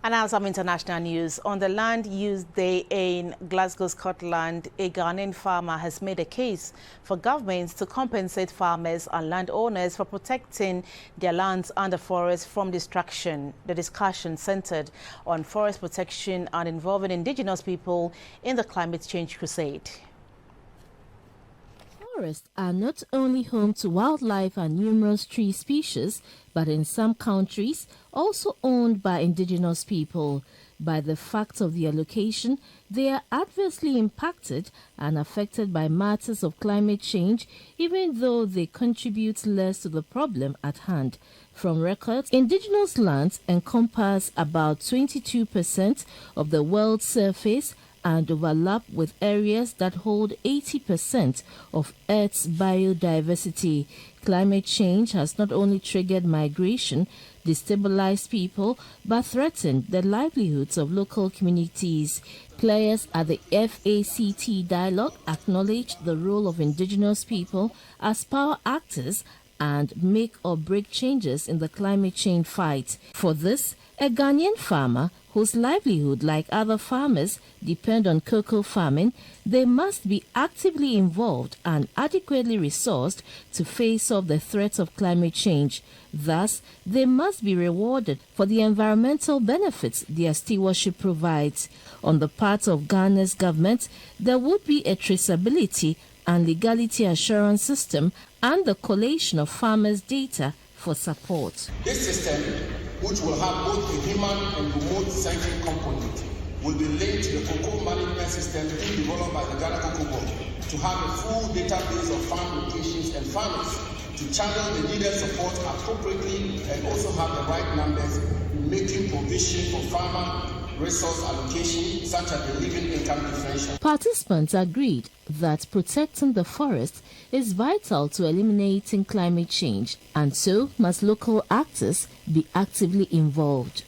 And now some international news. On the Land Use Day in Glasgow, Scotland, a Ghanaian farmer has made a case for governments to compensate farmers and landowners for protecting their lands and the forest from destruction. The discussion centered on forest protection and involving indigenous people in the climate change crusade. Forests are not only home to wildlife and numerous tree species, but in some countries also owned by indigenous people. By the fact of their location, they are adversely impacted and affected by matters of climate change, even though they contribute less to the problem at hand. From records, indigenous lands encompass about 22% of the world's surface and overlap with areas that hold 80% of Earth's biodiversity. Climate change has not only triggered migration, destabilized people, but threatened the livelihoods of local communities. Players at the FACT dialogue acknowledged the role of indigenous people as power actors and make or break changes in the climate change fight. For this, a Ghanaian farmer whose livelihood, like other farmers, depend on cocoa farming, they must be actively involved and adequately resourced to face off the threats of climate change. Thus, they must be rewarded for the environmental benefits their stewardship provides. On the part of Ghana's government, there would be a traceability and legality assurance system and the collation of farmers' data for support. This system, which will have both a human and remote-centric component, will be linked to the cocoa management system being developed by the Ghana Cocoa Board to have a full database of farm locations and farmers to channel the needed support appropriately and also have the right numbers, making provision for farmer resource allocation, such as the living income differential. Participants agreed that protecting the forest is vital to eliminating climate change, and so must local actors be actively involved.